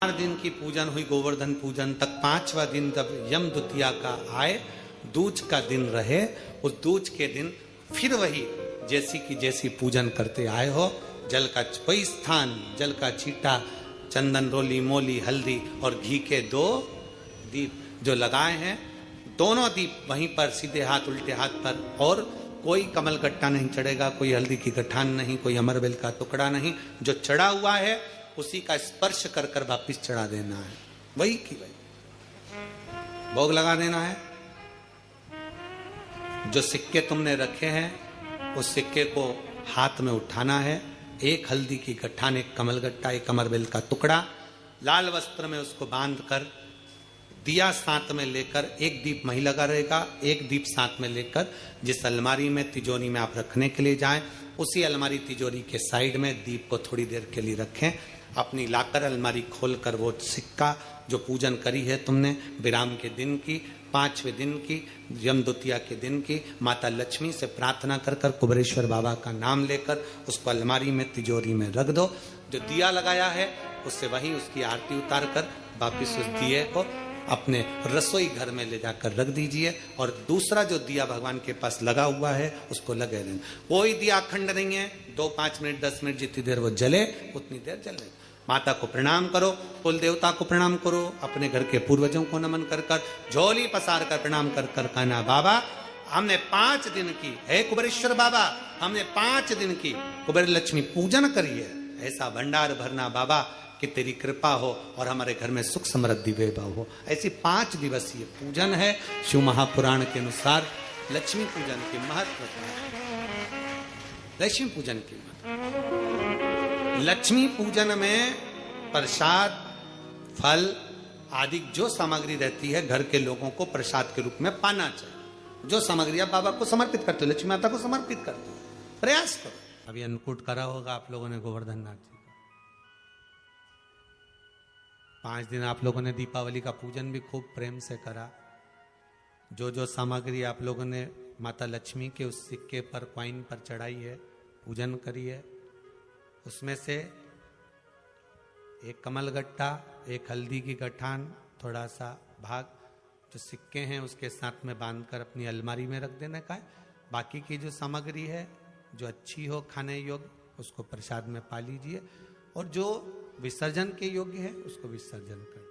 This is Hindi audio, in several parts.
4 दिन की पूजन हुई, गोवर्धन पूजन तक। 5वां दिन जब यम द्वितीया का आए, दूज का दिन रहे, उस दूज के दिन फिर वही जैसी की जैसी पूजन करते आए हो, जल का वही स्थान, जल का छींटा, चंदन, रोली, मोली, हल्दी और घी के 2 दीप जो लगाए हैं, दोनों दीप वहीं पर सीधे हाथ उल्टे हाथ पर, और कोई कमल गट्टा नहीं चढ़ेगा, कोई हल्दी की गठान नहीं, कोई अमरबेल का टुकड़ा नहीं। जो चढ़ा हुआ है उसी का स्पर्श कर कर वापिस चढ़ा देना है, वही की वही भोग लगा देना है। जो सिक्के तुमने रखे हैं उस सिक्के को हाथ में उठाना है, 1 हल्दी की गठान, 1 कमल गट्टा, 1 अमरबेल का टुकड़ा, लाल वस्त्र में उसको बांध कर, दिया साथ में लेकर, 1 दीप वहीं लगा रहेगा, 1 दीप साथ में लेकर जिस अलमारी में तिजोरी में आप रखने के लिए जाएं, उसी अलमारी तिजोरी के साइड में दीप को थोड़ी देर के लिए रखें। अपनी लाकर अलमारी खोलकर वो सिक्का जो पूजन करी है तुमने विराम के दिन की, 5वें दिन की, यम द्वितीया के दिन की, माता लक्ष्मी से प्रार्थना कर कर कुबेरेश्वर बाबा का नाम लेकर उसको अलमारी में तिजोरी में रख दो। जो दिया लगाया है उससे वहीं उसकी आरती उतार कर वापिस उस दिए को अपने रसोई घर में ले जाकर रख दीजिए, और दूसरा जो दिया भगवान के पास लगा हुआ है उसको लगे रहना। कोई दिया अखंड नहीं है, 2, 5 मिनट, 10 मिनट जितनी देर वो जले उतनी देर जले। माता को प्रणाम करो, कुल देवता को प्रणाम करो, अपने घर के पूर्वजों को नमन कर कर, झोली पसार कर प्रणाम कर कर कहना, बाबा हमने 5 दिन की, हे कुबेरेश्वर बाबा हमने 5 दिन की कुबेर लक्ष्मी पूजन करी है, ऐसा भंडार भरना बाबा कि तेरी कृपा हो और हमारे घर में सुख समृद्धि वैभव हो। ऐसी 5 दिवसीय पूजन है। शिव महापुराण के अनुसार लक्ष्मी पूजन के महत्व है। लक्ष्मी पूजन के महत्व, लक्ष्मी पूजन में प्रसाद, फल आदि जो सामग्री रहती है घर के लोगों को प्रसाद के रूप में पाना चाहिए। जो सामग्री आप बाबा को समर्पित करते हो, लक्ष्मी माता को समर्पित करते हो, प्रयास करो। अभी अन्नकूट करा होगा आप लोगों ने गोवर्धन नाथ जी का। 5 दिन आप लोगों ने दीपावली का पूजन भी खूब प्रेम से करा। जो जो सामग्री आप लोगों ने माता लक्ष्मी के उस सिक्के पर, कॉइन पर चढ़ाई है, पूजन करी है, उसमें से 1 कमल गट्टा, 1 हल्दी की गठान, थोड़ा सा भाग जो सिक्के हैं उसके साथ में बांधकर अपनी अलमारी में रख देने का है। बाकी की जो सामग्री है जो अच्छी हो, खाने योग्य, उसको प्रसाद में पा लीजिए, और जो विसर्जन के योग्य है उसको विसर्जन कर।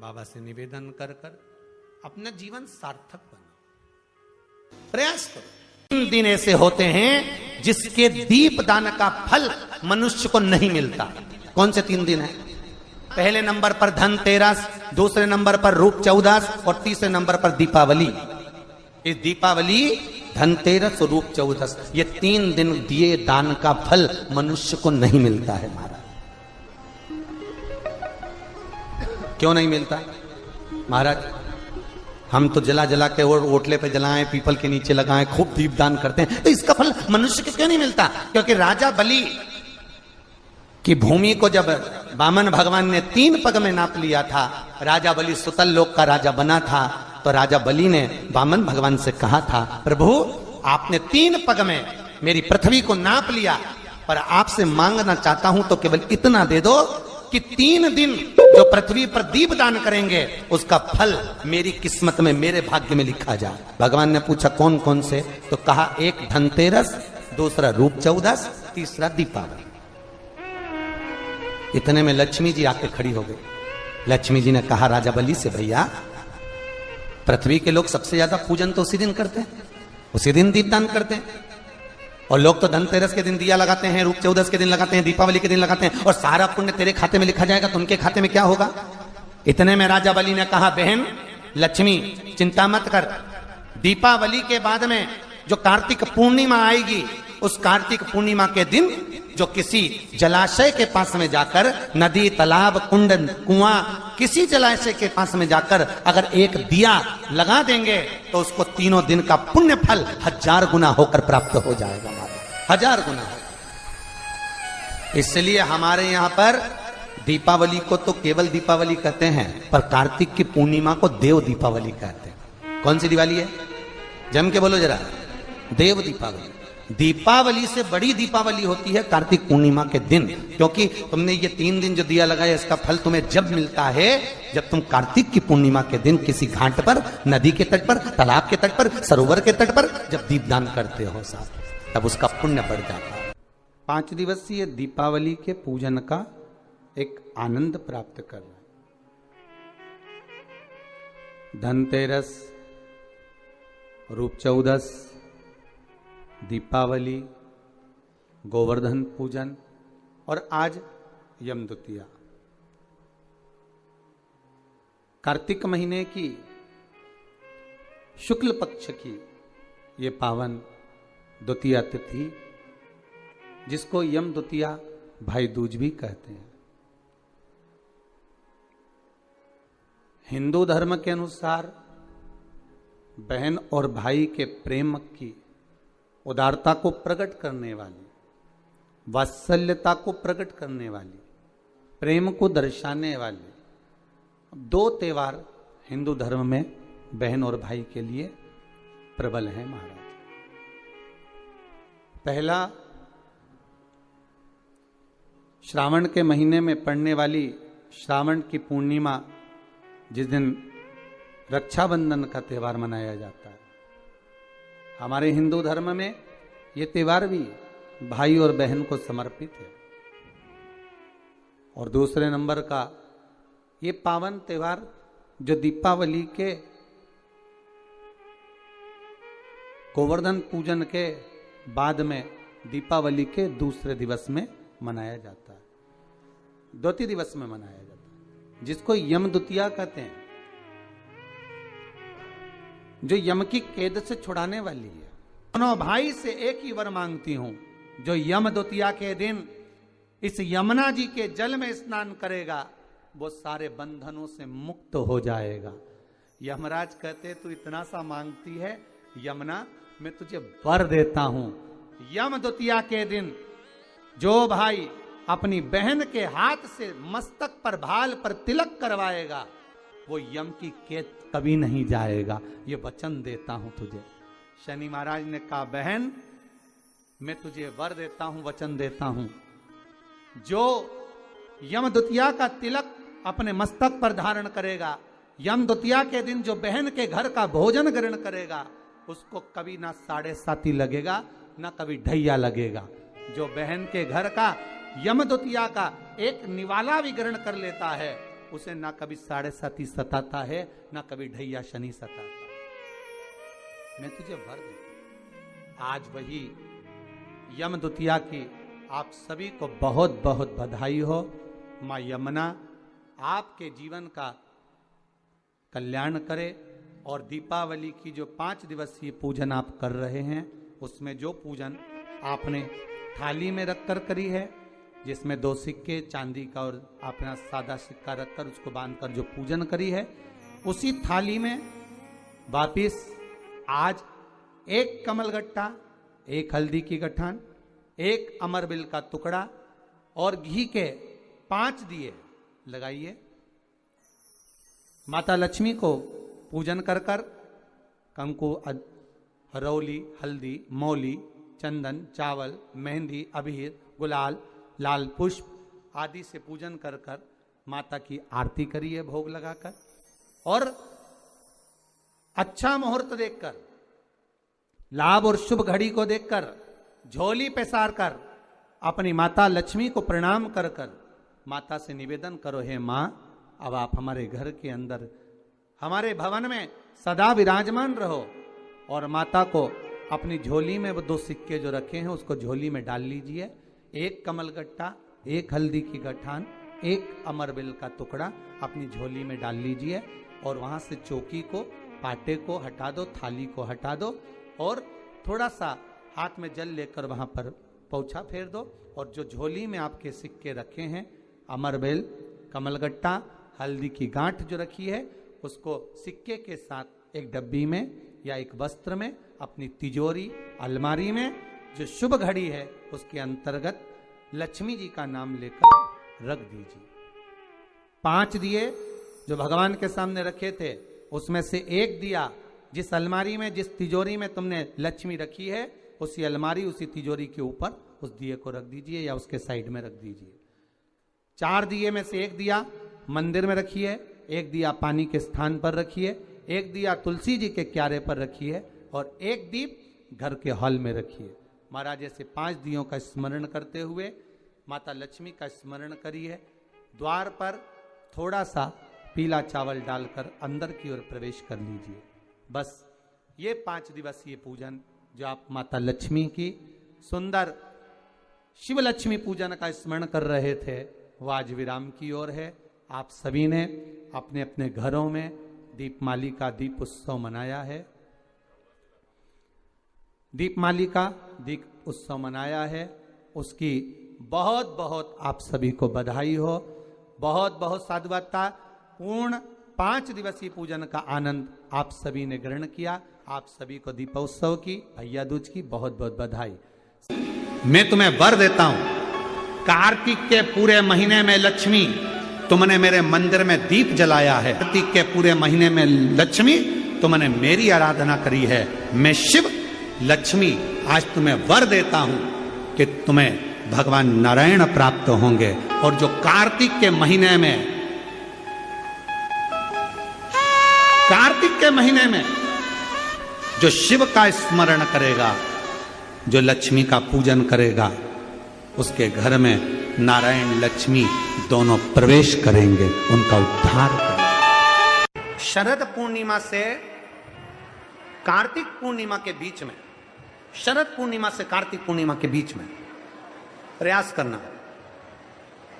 बाबा से निवेदन कर कर अपना जीवन सार्थक बनाओ, प्रयास करो। 3 दिन ऐसे होते हैं जिसके दीप दान का फल मनुष्य को नहीं मिलता। कौन से 3 दिन है? पहले नंबर पर धनतेरस, दूसरे नंबर पर रूप चौदस और तीसरे नंबर पर दीपावली। इस दीपावली, धनतेरस और रूप चौदस, ये 3 दिन दिए दान का फल मनुष्य को नहीं मिलता है महाराज। क्यों नहीं मिलता महाराज? हम तो जला जला के और ओटले पे जलाएं, पीपल के नीचे लगाएं, खूब दीपदान करते हैं, तो इसका फल मनुष्य को क्यों नहीं मिलता? क्योंकि राजा बलि की भूमि को जब वामन भगवान ने 3 पग में नाप लिया था, राजा बलि सुतल लोक का राजा बना था, तो राजा बलि ने वामन भगवान से कहा था, प्रभु आपने 3 पग में मेरी पृथ्वी को नाप लिया, पर आपसे मांगना चाहता हूं तो केवल इतना दे दो कि 3 दिन जो पृथ्वी पर दीपदान करेंगे उसका फल मेरी किस्मत में, मेरे भाग्य में लिखा जाए। भगवान ने पूछा कौन कौन से? तो कहा 1 धनतेरस, दूसरा रूप चौदस, तीसरा दीपावली। इतने में लक्ष्मी जी आके खड़ी हो गई। लक्ष्मी जी ने कहा राजा बलि से, भैया पृथ्वी के लोग सबसे ज्यादा पूजन तो उसी दिन करते हैं, उसी दिन दीपदान करते हैं, और लोग तो धनतेरस के दिन दिया लगाते हैं, रूप चौदस के दिन लगाते हैं, दीपावली के दिन लगाते हैं, और सारा पुण्य तेरे खाते में लिखा जाएगा, तो उनके खाते में क्या होगा? इतने में राजा बलि ने कहा, बहन लक्ष्मी चिंता मत कर, दीपावली के बाद में जो कार्तिक पूर्णिमा आएगी, उस कार्तिक पूर्णिमा के दिन जो किसी जलाशय के पास में जाकर, नदी, तालाब, कुंड, कुआं, किसी जलाशय के पास में जाकर अगर 1 दिया लगा देंगे तो उसको 3 दिन का पुण्य फल 1000 गुना होकर प्राप्त हो जाएगा। 1000 गुना। इसलिए हमारे यहाँ पर दीपावली को तो केवल दीपावली कहते हैं, पर कार्तिक की पूर्णिमा को देव दीपावली कहते हैं। कौन सी दिवाली है? जम के बोलो जरा। देव दीपावली। दीपावली से बड़ी दीपावली होती है कार्तिक पूर्णिमा के दिन, क्योंकि तुमने ये 3 दिन जो दिया लगाया इसका फल तुम्हें जब मिलता है जब तुम कार्तिक की पूर्णिमा के दिन किसी घाट पर, नदी के तट पर, तालाब के तट पर, सरोवर के तट पर जब दीपदान करते हो साहब, तब उसका पुण्य बढ़ जाता है। 5 दिवसीय दीपावली के पूजन का एक आनंद प्राप्त कर रहे हैं। धनतेरस, रूप चौदस, दीपावली, गोवर्धन पूजन और आज यम द्वितीया। कार्तिक महीने की शुक्ल पक्ष की ये पावन द्वितीया तिथि, जिसको यम द्वितीया भाई दूज भी कहते हैं। हिंदू धर्म के अनुसार बहन और भाई के प्रेम की उदारता को प्रकट करने वाली, वात्सल्यता को प्रकट करने वाली, प्रेम को दर्शाने वाले 2 त्योहार हिंदू धर्म में बहन और भाई के लिए प्रबल है महाराज। पहला, श्रावण के महीने में पड़ने वाली श्रावण की पूर्णिमा, जिस दिन रक्षाबंधन का त्यौहार मनाया जाता है। हमारे हिंदू धर्म में ये त्यौहार भी भाई और बहन को समर्पित है। और दूसरे नंबर का ये पावन त्यौहार जो दीपावली के गोवर्धन पूजन के बाद में दीपावली के दूसरे दिवस में मनाया जाता है, द्वितीय दिवस में मनाया जाता है, जिसको यम द्वितीया कहते हैं, जो यम की कैद से छुड़ाने वाली है। दोनों भाई से एक ही वर मांगती हूं, जो यम द्वितीया के दिन इस यमुना जी के जल में स्नान करेगा वो सारे बंधनों से मुक्त हो जाएगा। यमराज कहते तू इतना सा मांगती है यमुना, मैं तुझे वर देता हूं। यम द्वितीया के दिन जो भाई अपनी बहन के हाथ से मस्तक पर, भाल पर तिलक करवाएगा वो यम की कैद कभी नहीं जाएगा, ये वचन देता हूं तुझे। शनि महाराज ने कहा बहन मैं तुझे वर देता हूं, वचन देता हूं, जो यम द्वितीया का तिलक अपने मस्तक पर धारण करेगा, यम द्वितीया के दिन जो बहन के घर का भोजन ग्रहण करेगा उसको कभी ना 7.5 लगेगा ना कभी ढैया लगेगा। जो बहन के घर का यम द्वितीया का एक निवाला भी ग्रहण कर लेता है उसे ना कभी 7.5 सताता है ना कभी ढैया शनि सताता है। मैं तुझे वर देता। आज वही यम द्वितीया की आप सभी को बहुत बहुत बधाई हो। मां यमुना आपके जीवन का कल्याण करे और दीपावली की जो 5 दिवसीय पूजन आप कर रहे हैं उसमें जो पूजन आपने थाली में रखकर करी है, जिसमें 2 सिक्के चांदी का और अपना सादा सिक्का रखकर उसको बांधकर जो पूजन करी है, उसी थाली में वापिस आज 1 कमलगट्टा, 1 हल्दी की गठान, 1 अमरबिल का टुकड़ा और घी के 5 दिए लगाइए। माता लक्ष्मी को पूजन कर कर कंकु, हरौली, हल्दी, मौली, चंदन, चावल, मेहंदी, अबीर, गुलाल, लाल पुष्प आदि से पूजन कर कर माता की आरती करिए भोग लगाकर, और अच्छा मुहूर्त देखकर, लाभ और शुभ घड़ी को देखकर झोली पे सार कर अपनी माता लक्ष्मी को प्रणाम कर कर माता से निवेदन करो, हे मां अब आप हमारे घर के अंदर, हमारे भवन में सदा विराजमान रहो। और माता को अपनी झोली में वो 2 सिक्के जो रखे हैं उसको झोली में डाल लीजिए। 1 कमलगट्टा, 1 हल्दी की गठान, 1 अमरबिल का टुकड़ा अपनी झोली में डाल लीजिए और वहां से चौकी को, पाटे को हटा दो, थाली को हटा दो और थोड़ा सा हाथ में जल लेकर वहां पर पोछा फेर दो। और जो झोली में आपके सिक्के रखे हैं, अमरबिल, कमलगट्टा, हल्दी की गांठ जो रखी है, उसको सिक्के के साथ एक डब्बी में या एक वस्त्र में अपनी तिजोरी, अलमारी में जो शुभ घड़ी है उसके अंतर्गत लक्ष्मी जी का नाम लेकर रख दीजिए। 5 दिए जो भगवान के सामने रखे थे उसमें से 1 दिया जिस अलमारी में, जिस तिजोरी में तुमने लक्ष्मी रखी है, उसी अलमारी उसी तिजोरी के ऊपर उस दिए को रख दीजिए या उसके साइड में रख दीजिए। 4 दिए में से एक दिया मंदिर में रखिए, एक दिया पानी के स्थान पर रखिए, एक दिया तुलसी जी के क्यारे पर रखिए और एक दीप घर के हॉल में रखिए। महाराज ऐसे 5 दियों का स्मरण करते हुए माता लक्ष्मी का स्मरण करिए। द्वार पर थोड़ा सा पीला चावल डालकर अंदर की ओर प्रवेश कर लीजिए। बस ये 5 दिवसीय पूजन जो आप माता लक्ष्मी की सुंदर शिव लक्ष्मी पूजन का स्मरण कर रहे थे वो आज विराम की ओर है। आप सभी ने अपने अपने घरों में दीपमाली का दीप उत्सव मनाया है, दीपमाली का दीप उत्सव मनाया है। उसकी बहुत बहुत आप सभी को बधाई हो, बहुत बहुत साधुवादता। पूर्ण 5 दिवसीय पूजन का आनंद आप सभी ने ग्रहण किया। आप सभी को दीपोत्सव की भैया दूज की बहुत बहुत बधाई। मैं तुम्हें वर देता हूं, कार्तिक के पूरे महीने में लक्ष्मी तुमने मेरे मंदिर में दीप जलाया है। कार्तिक के पूरे महीने में लक्ष्मी तुमने मेरी आराधना करी है। मैं शिव लक्ष्मी आज तुम्हें वर देता हूं कि तुम्हें भगवान नारायण प्राप्त होंगे। और जो कार्तिक के महीने में जो शिव का स्मरण करेगा, जो लक्ष्मी का पूजन करेगा, उसके घर में नारायण लक्ष्मी दोनों प्रवेश करेंगे, उनका उद्धार करेंगे। शरद पूर्णिमा से कार्तिक पूर्णिमा के बीच में, शरद पूर्णिमा से कार्तिक पूर्णिमा के बीच में प्रयास करना।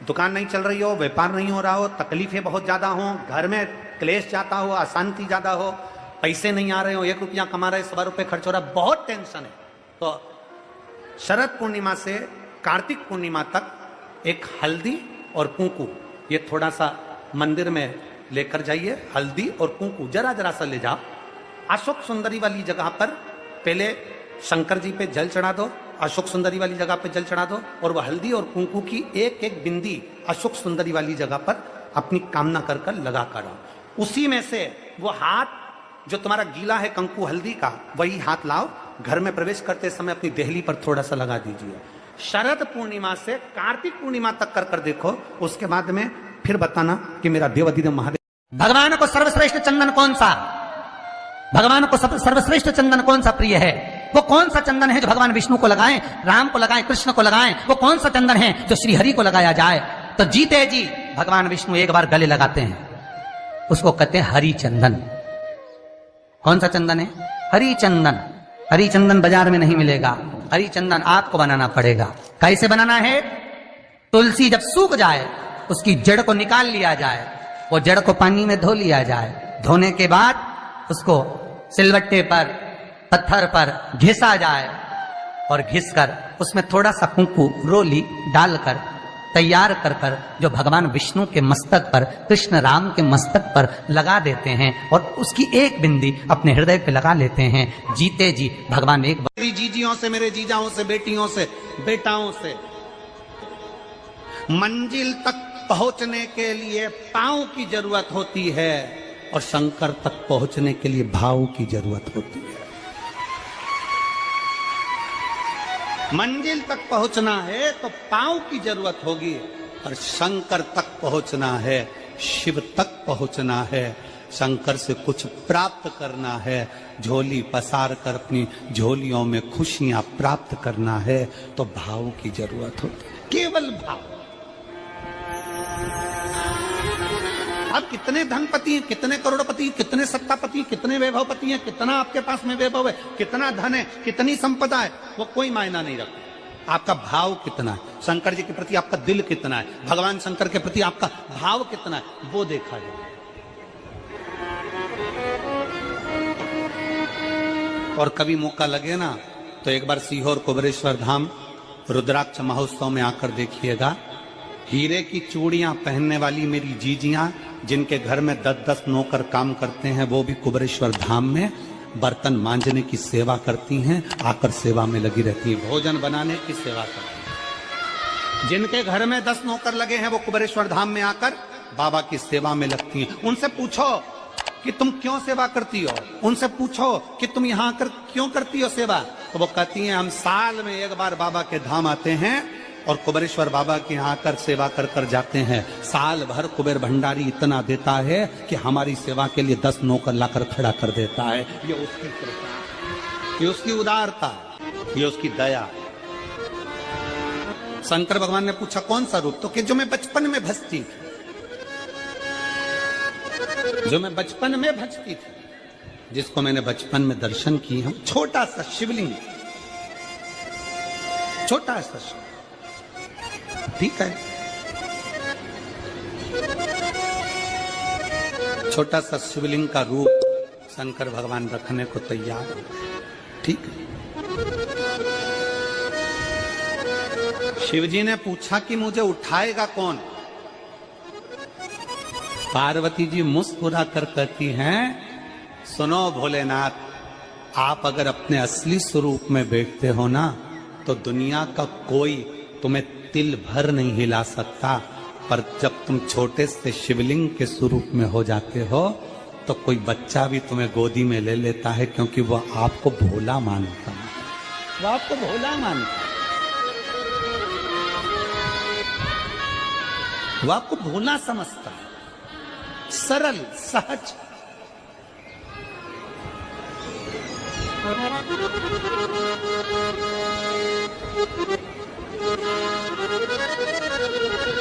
दुकान नहीं चल रही हो, व्यापार नहीं हो रहा हो, तकलीफें बहुत ज्यादा हो, घर में क्लेश जाता हो, अशांति ज्यादा हो, पैसे नहीं आ रहे हो, 1 रुपया कमा रहे 1.25 रुपये खर्च हो रहा, बहुत टेंशन है, तो शरद पूर्णिमा से कार्तिक पूर्णिमा तक एक हल्दी और कुंकू ये थोड़ा सा मंदिर में लेकर जाइए। हल्दी और कुंकू जरा जरा सा ले जाओ। अशोक सुंदरी वाली जगह पर पहले शंकर जी पे जल चढ़ा दो, अशोक सुंदरी वाली जगह पे जल चढ़ा दो और वह हल्दी और कुंकू की एक एक बिंदी अशोक सुंदरी वाली जगह पर अपनी कामना कर कर लगा कर आओ। उसी में से वो हाथ जो तुम्हारा गीला है कंकु हल्दी का, वही हाथ लाओ, घर में प्रवेश करते समय अपनी देहली पर थोड़ा सा लगा दीजिए। शरद पूर्णिमा से कार्तिक पूर्णिमा तक कर कर देखो, उसके बाद में फिर बताना कि मेरा देवाधिदेव महादेव। भगवान को सर्वश्रेष्ठ चंदन कौन सा, भगवान को सर्वश्रेष्ठ चंदन कौन सा प्रिय है? वो कौन सा चंदन है जो भगवान विष्णु को लगाएं, राम को लगाएं, कृष्ण को लगाएं? वो कौन सा चंदन है जो श्री हरि को लगाया जाए? तो जीते जी भगवान विष्णु एक बार गले लगाते हैं, उसको कहते हैं हरि चंदन। कौन सा चंदन है? हरि चंदन। हरि चंदन बाजार में नहीं मिलेगा, हरि चंदन आपको बनाना पड़ेगा। कैसे बनाना है? तुलसी जब सूख जाए उसकी जड़ को निकाल लिया जाए, वो जड़ को पानी में धो लिया जाए। धोने के बाद उसको सिलवट्टे पर पत्थर पर घिसा जाए और घिसकर उसमें थोड़ा सा कुंकू रोली डालकर तैयार कर कर जो भगवान विष्णु के मस्तक पर, कृष्ण राम के मस्तक पर लगा देते हैं और उसकी एक बिंदी अपने हृदय पे लगा लेते हैं। जीते जी भगवान एक मेरी जीजियों से, मेरे जीजाओं से, बेटियों से, बेटाओं से मंजिल तक पहुंचने के लिए पांव की जरूरत होती है और शंकर तक पहुंचने के लिए भाव की जरूरत होती है। मंजिल तक पहुंचना है तो पांव की जरूरत होगी और शंकर तक पहुंचना है, शिव तक पहुंचना है, शंकर से कुछ प्राप्त करना है, झोली पसार कर अपनी झोलियों में खुशियां प्राप्त करना है तो भाव की जरूरत होती है, केवल भाव। अब कितने धनपति हैं, कितने करोड़पति हैं, कितने सत्तापति हैं, कितने वैभवपति हैं, कितना आपके पास में वैभव है, कितना धन है, कितनी संपदा है, वो कोई मायना नहीं रखता। आपका भाव कितना है, शंकर जी के प्रति आपका दिल कितना है, भगवान शंकर के प्रति आपका भाव कितना है, वो देखा जाए। और कभी मौका लगे ना तो एक बार सीहोर कुबरेश्वर धाम रुद्राक्ष महोत्सव में आकर देखिएगा। हीरे की चूड़ियां पहनने वाली मेरी जीजियां जिनके घर में 10-10 नौकर काम करते हैं, वो भी कुबरेश्वर धाम में बर्तन मांजने की सेवा करती हैं, आकर सेवा में लगी रहती हैं, भोजन बनाने की सेवा करती हैं। जिनके घर में 10 नौकर लगे हैं वो कुबरेश्वर धाम में आकर बाबा की सेवा में लगती हैं। उनसे पूछो कि तुम क्यों सेवा करती हो, उनसे पूछो कि तुम यहाँ आकर क्यों करती हो सेवा, तो वो कहती हैं हम साल में एक बार बाबा के धाम आते हैं और कुबेरेश्वर बाबा के यहाँ आकर सेवा कर कर जाते हैं। साल भर कुबेर भंडारी इतना देता है कि हमारी सेवा के लिए 10 नौकर लाकर खड़ा कर देता है। ये उसकी कृपा, ये उसकी उदारता, ये उसकी दया। शंकर भगवान ने पूछा कौन सा रूप? तो कि जो मैं बचपन में भजती थी, जो मैं बचपन में भजती थी, जिसको मैंने बचपन में दर्शन किए हम। छोटा सा शिवलिंग, छोटा सा शिवलिंग, ठीक है, छोटा सा शिवलिंग का रूप शंकर भगवान रखने को तैयार है, ठीक है। शिवजी ने पूछा कि मुझे उठाएगा कौन? पार्वती जी मुस्कुरा कर कहती हैं, सुनो भोलेनाथ, आप अगर अपने असली स्वरूप में बैठते हो ना तो दुनिया का कोई तुम्हें तिल भर नहीं हिला सकता, पर जब तुम छोटे से शिवलिंग के स्वरूप में हो जाते हो तो कोई बच्चा भी तुम्हें गोदी में ले लेता है, क्योंकि वह आपको भोला मानता है, वह आपको भोला मानता है, वह आपको भोला समझता है, सरल सहज।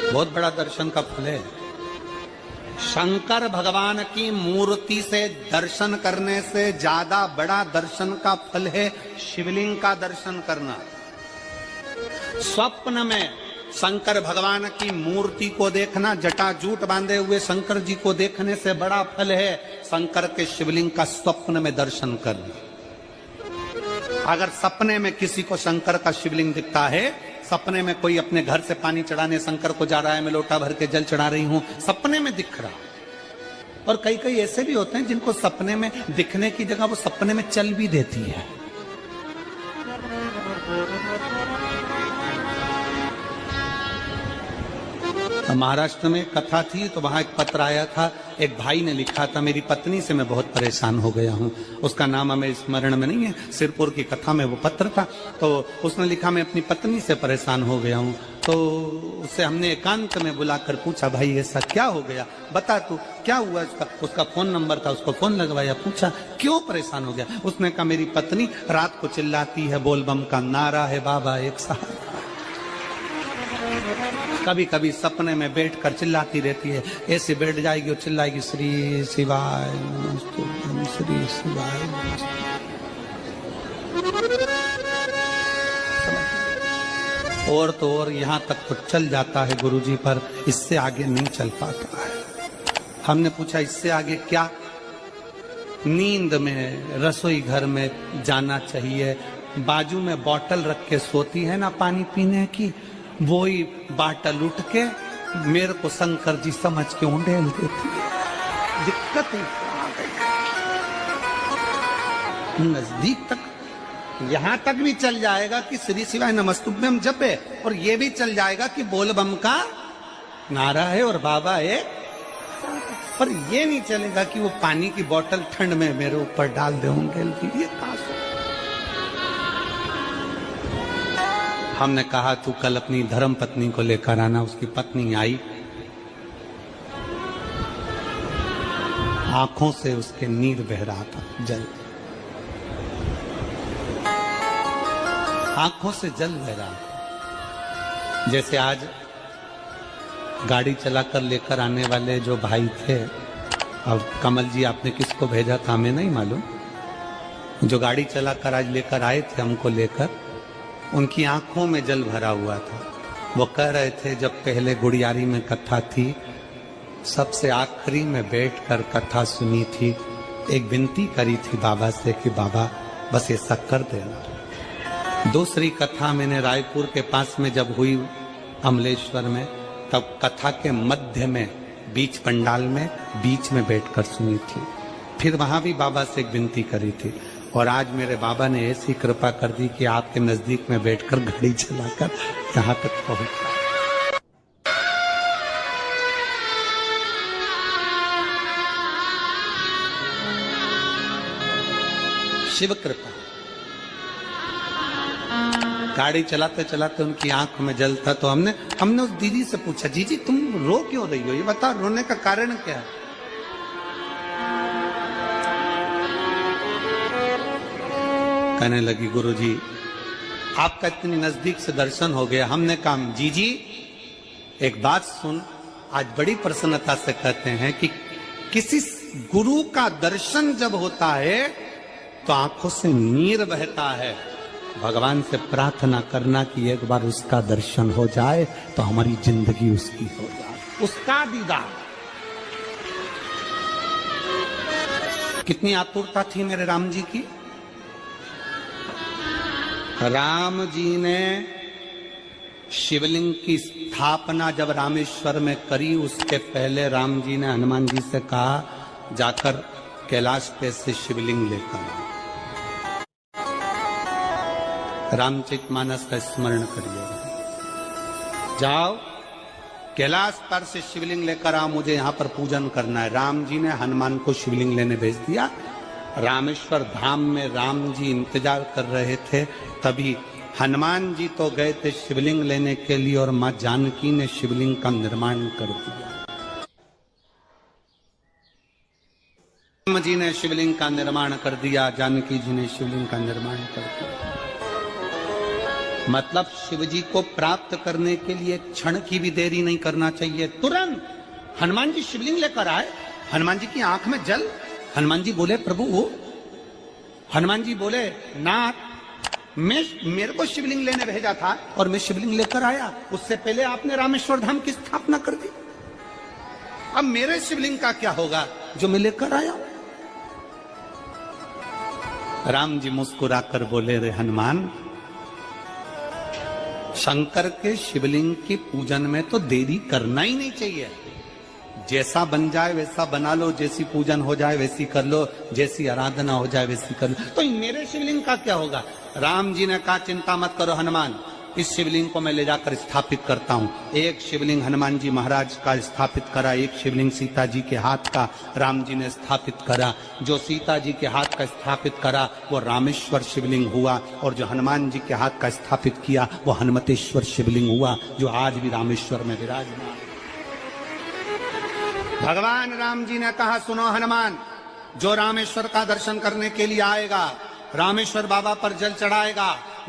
बहुत बड़ा दर्शन का फल है। शंकर भगवान की मूर्ति से दर्शन करने से ज्यादा बड़ा दर्शन का फल है शिवलिंग का दर्शन करना। स्वप्न में शंकर भगवान की मूर्ति को देखना, जटाजूट बांधे हुए शंकर जी को देखने से बड़ा फल है शंकर के शिवलिंग का स्वप्न में दर्शन करना। अगर सपने में किसी को शंकर का शिवलिंग दिखता है, सपने में कोई अपने घर से पानी चढ़ाने शंकर को जा रहा है, मैं लोटा भर के जल चढ़ा रही हूं, सपने में दिख रहा। और कई कई ऐसे भी होते हैं जिनको सपने में दिखने की जगह वो सपने में चल भी देती है। महाराष्ट्र में कथा थी तो वहां एक पत्र आया था, एक भाई ने लिखा था, मेरी पत्नी से मैं बहुत परेशान हो गया हूं। उसका नाम हमें स्मरण में नहीं है, सिरपुर की कथा में वो पत्र था। तो उसने लिखा मैं अपनी पत्नी से परेशान हो गया हूं। तो उससे हमने एकांत में बुलाकर पूछा, भाई ऐसा क्या हो गया, बता तू क्या हुआ। उसका फोन नंबर था, उसको फोन लगवाया, पूछा क्यों परेशान हो गया। उसने कहा मेरी पत्नी रात को चिल्लाती है, बोल बम का नारा है बाबा एक सहारा। कभी कभी सपने में बैठकर चिल्लाती रहती है, ऐसे बैठ जाएगी और चिल्लाएगी श्री शिवाय नमस्तुभ्यं, श्री शिवाय नमस्तुभ्यं। और तो और यहाँ तक तो चल जाता है गुरुजी, पर इससे आगे नहीं चल पाता है। हमने पूछा इससे आगे क्या? नींद में रसोई घर में जाना चाहिए, बाजू में बोतल रख के सोती है ना पानी पीने की, वो ही बाटल उठ के मेरे को शंकर जी समझ के उंडेल देती है। दिक्कत नजदीक तक, यहां तक भी चल जाएगा कि श्री शिवाय नमस्तुभ्यं जपे, और ये भी चल जाएगा कि बोल बम का नारा है और बाबा है, पर ये नहीं चलेगा कि वो पानी की बोतल ठंड में मेरे ऊपर डाल दे उंडेल की। ये हमने कहा तू कल अपनी धर्म पत्नी को लेकर आना। उसकी पत्नी आई, आंखों से उसके नीर बह रहा था, जल, आंखों से जल बह रहा था। जैसे आज गाड़ी चलाकर लेकर आने वाले जो भाई थे, अब कमल जी आपने किसको भेजा था हमें नहीं मालूम, जो गाड़ी चलाकर आज लेकर आए थे हमको लेकर, उनकी आंखों में जल भरा हुआ था। वो कह रहे थे जब पहले गुड़ियारी में कथा थी, सबसे आखिरी में बैठकर कथा सुनी थी, एक विनती करी थी बाबा से कि बाबा बस ऐसा कर देना। दूसरी कथा मैंने रायपुर के पास में जब हुई अमलेश्वर में, तब कथा के मध्य में बीच पंडाल में बीच में बैठकर सुनी थी। फिर वहां भी बाबा से एक विनती करी थी, और आज मेरे बाबा ने ऐसी कृपा कर दी कि आपके नजदीक में बैठकर गाड़ी चलाकर यहाँ तक पहुंचा। शिव कृपा। गाड़ी चलाते चलाते उनकी आंख में जल था, तो हमने उस दीदी से पूछा, जीजी तुम रो क्यों रही हो, ये बताओ रोने का कारण क्या है। कहने लगी, गुरुजी आपका इतनी नजदीक से दर्शन हो गया। हमने कहा, जीजी एक बात सुन, आज बड़ी प्रसन्नता से कहते हैं कि किसी गुरु का दर्शन जब होता है तो आंखों से नीर बहता है। भगवान से प्रार्थना करना कि एक बार उसका दर्शन हो जाए तो हमारी जिंदगी उसकी हो जाए, उसका दीदार। कितनी आतुरता थी मेरे राम जी की। राम जी ने शिवलिंग की स्थापना जब रामेश्वर में करी, उसके पहले राम जी ने हनुमान जी से कहा, जाकर कैलाश पे से शिवलिंग लेकर आओ। रामचरितमानस का स्मरण करिए, जाओ कैलाश पर से शिवलिंग लेकर आओ, मुझे यहां पर पूजन करना है। राम जी ने हनुमान को शिवलिंग लेने भेज दिया। रामेश्वर धाम में राम जी इंतजार कर रहे थे, तभी हनुमान जी तो गए थे शिवलिंग लेने के लिए और मां जानकी ने शिवलिंग का निर्माण कर दिया। राम जी ने शिवलिंग का निर्माण कर दिया, जानकी जी ने शिवलिंग का निर्माण कर दिया। मतलब शिव जी को प्राप्त करने के लिए क्षण की भी देरी नहीं करना चाहिए। तुरंत हनुमान जी शिवलिंग लेकर आए, हनुमान जी की आंख में जल। हनुमान जी बोले, प्रभु हनुमान जी बोले, नाथ मेरे को शिवलिंग लेने भेजा था और मैं शिवलिंग लेकर आया, उससे पहले आपने रामेश्वर धाम की स्थापना कर दी। अब मेरे शिवलिंग का क्या होगा जो मैं लेकर आया। राम जी मुस्कुराकर बोले, रे हनुमान, शंकर के शिवलिंग की पूजन में तो देरी करना ही नहीं चाहिए। जैसा बन जाए वैसा बना लो, जैसी पूजन हो जाए वैसी कर लो, जैसी आराधना हो जाए वैसी कर लो। तो मेरे शिवलिंग का क्या होगा। राम जी ने कहा, चिंता मत करो हनुमान, इस शिवलिंग को मैं ले जाकर स्थापित करता हूं। एक शिवलिंग हनुमान जी महाराज का स्थापित करा, एक शिवलिंग सीता जी के हाथ का राम जी ने स्थापित करा। जो सीता जी के हाथ का स्थापित करा वो रामेश्वर शिवलिंग हुआ, और जो हनुमान जी के हाथ का स्थापित किया वो हनुमतेश्वर शिवलिंग हुआ, जो आज भी रामेश्वर में विराजमान। भगवान राम जी ने कहा, सुनो हनुमान, जो रामेश्वर का दर्शन करने के लिए आएगा, रामेश्वर बाबा पर जल चढ़ाएगा,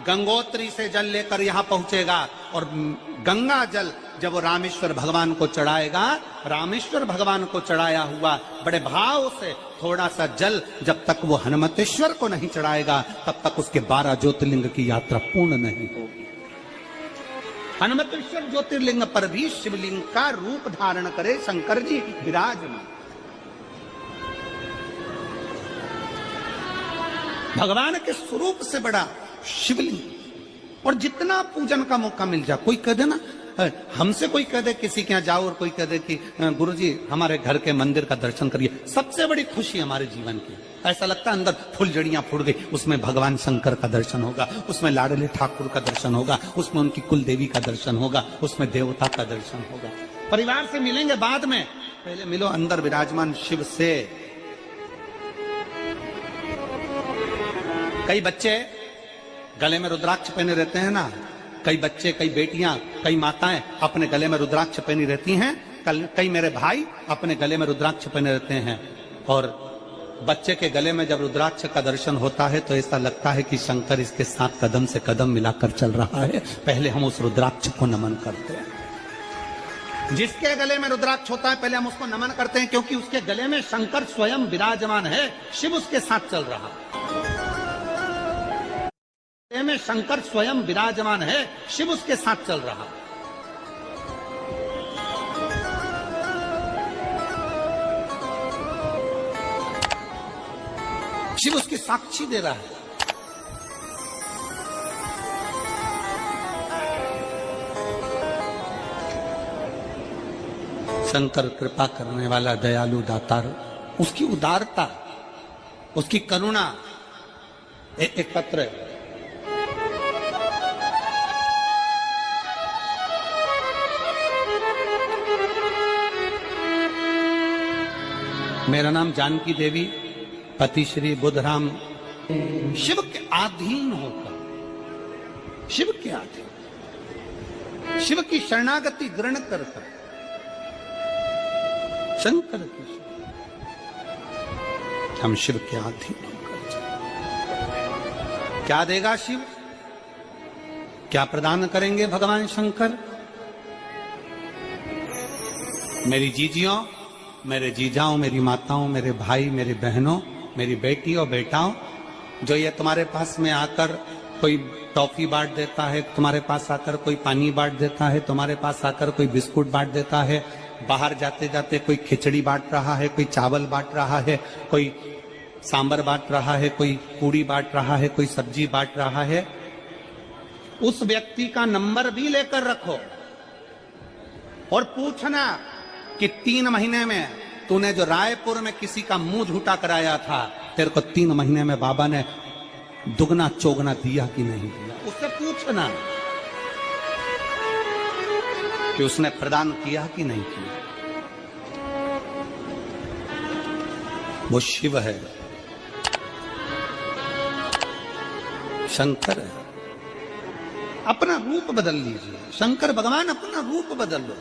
गंगोत्री से जल लेकर यहाँ पहुंचेगा, और गंगा जल जब वो रामेश्वर भगवान को चढ़ाएगा, रामेश्वर भगवान को चढ़ाया हुआ बड़े भाव से थोड़ा सा जल जब तक वो हनुमतेश्वर को नहीं चढ़ाएगा, तब तक उसके 12 ज्योतिर्लिंग की यात्रा पूर्ण नहीं होगी। हनुमतेश्वर ज्योतिर्लिंग पर भी शिवलिंग का रूप धारण करे शंकर जी विराजमान। भगवान के स्वरूप से बड़ा शिवलिंग, और जितना पूजन का मौका मिल जाए, कोई कह दे ना, हमसे कोई कह दे किसी के यहाँ जाओ और कोई कह दे कि गुरुजी हमारे घर के मंदिर का दर्शन करिए, सबसे बड़ी खुशी हमारे जीवन की। ऐसा लगता है अंदर फुलझड़ियां फूट गई, उसमें भगवान शंकर का दर्शन होगा, उसमें लाडले ठाकुर का दर्शन होगा, उसमें उनकी कुल देवी का दर्शन होगा, उसमें देवता का दर्शन होगा। परिवार से मिलेंगे बाद में, पहले मिलो अंदर विराजमान शिव से। कई बच्चे गले में रुद्राक्ष पहने रहते हैं ना, कई बच्चे, कई बेटियां, कई माताएं अपने गले में रुद्राक्ष पहनी रहती हैं, कई मेरे भाई अपने गले में रुद्राक्ष पहने रहते हैं। और बच्चे के गले में जब रुद्राक्ष का दर्शन होता है तो ऐसा लगता है कि शंकर इसके साथ कदम से कदम मिलाकर चल रहा है। पहले हम उस रुद्राक्ष को नमन करते हैं। जिसके गले में रुद्राक्ष होता है पहले हम उसको नमन करते हैं, क्योंकि उसके गले में शंकर स्वयं विराजमान है, शिव उसके साथ चल रहा है। में शंकर स्वयं विराजमान है, शिव उसके साथ चल रहा। शिव उसकी साक्षी दे रहा है। शंकर कृपा करने वाला दयालु दातार, उसकी उदारता, उसकी करुणा। एक पत्र है, मेरा नाम जानकी देवी, पति श्री बुद्धराम, शिव के अधीन होकर शिव क्या थे? शिव की शरणागति ग्रहण कर शंकर की हम शिव के अधीन होकर क्या देगा शिव? क्या प्रदान करेंगे भगवान शंकर? मेरी जीजियों, मेरे जीजाओं, मेरी माताओं, मेरे भाई, मेरी बहनों, मेरी बेटी और बेटाओं, जो ये तुम्हारे पास में आकर कोई टॉफी बांट देता है, तुम्हारे पास आकर कोई पानी बांट देता है, तुम्हारे पास आकर कोई बिस्कुट बांट देता है, बाहर जाते जाते कोई खिचड़ी बांट रहा है, कोई चावल बांट रहा है, कोई सांबर बांट रहा है, कोई पूड़ी बांट रहा है, कोई सब्जी बांट रहा है, उस व्यक्ति का नंबर भी लेकर रखो और पूछना कि 3 महीने में तूने जो रायपुर में किसी का मुंह झूठा कराया था, तेरे को 3 महीने में बाबा ने दुगना चौगना दिया कि नहीं दिया? उससे पूछना कि उसने प्रदान किया कि नहीं किया। वो शिव है, शंकर है। अपना रूप बदल लीजिए, शंकर भगवान अपना रूप बदल लो।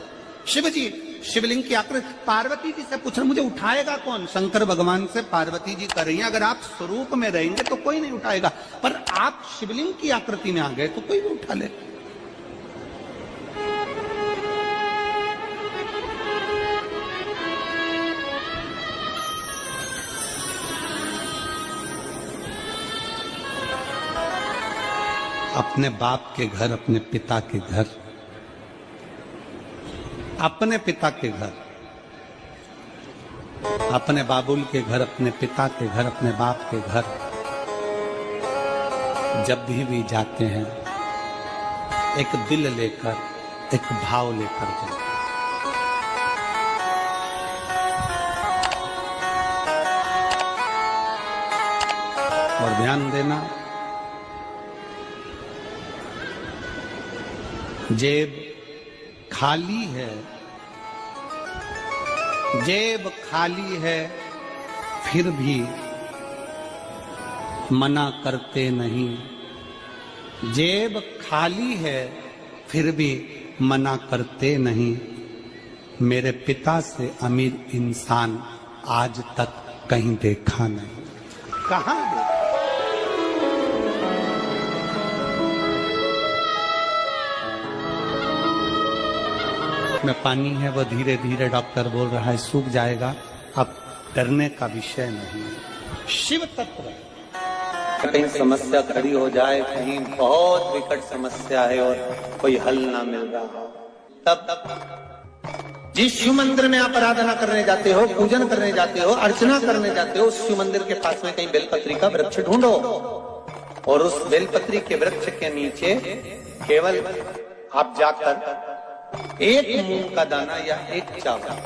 शिव जी शिवलिंग की आकृति, पार्वती जी से पूछ रहे मुझे उठाएगा कौन? शंकर भगवान से पार्वती जी कर रही हैं, अगर आप स्वरूप में रहेंगे तो कोई नहीं उठाएगा, पर आप शिवलिंग की आकृति में आ गए तो कोई भी उठा ले। अपने बाप के घर, अपने पिता के घर, अपने पिता के घर, अपने बाबुल के घर, अपने पिता के घर, अपने बाप के घर जब भी जाते हैं एक दिल लेकर, एक भाव लेकर जाते। और ध्यान देना, जेब खाली है, जेब खाली है, फिर भी मना करते नहीं। जेब खाली है, फिर भी मना करते नहीं। मेरे पिता से अमीर इंसान आज तक कहीं देखा नहीं। कहां देखा? में पानी है, वो धीरे धीरे डॉक्टर बोल रहा है सूख जाएगा, अब डरने का विषय नहीं। शिव तत्व, कहीं समस्या खड़ी हो जाए, कहीं बहुत विकट समस्या है और कोई हल ना मिल रहा, तब जिस शिव मंदिर में आप आराधना करने जाते हो, पूजन करने जाते हो, अर्चना करने जाते हो, उस शिव मंदिर के पास में कहीं बेलपत्री का वृक्ष ढूंढो और उस बेलपत्री के वृक्ष के नीचे केवल आप जाकर एक मूंग का दाना या एक चावल,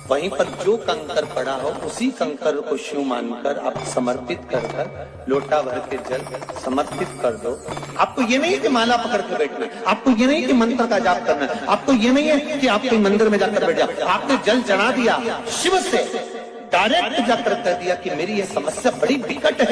वहीं पर जो कंकर पड़ा हो उसी कंकर को शिव मानकर आप समर्पित कर लोटा भर के जल समर्पित कर दो। आपको ये नहीं कि माला पकड़ के बैठना, आपको ये नहीं कि मंत्र का जाप करना, आपको ये नहीं है कि आप कोई मंदिर में जाकर बैठ जाओ। आपने जल चढ़ा दिया, शिव से डायरेक्ट जाकर कह दिया कि मेरी ये समस्या बड़ी विकट है,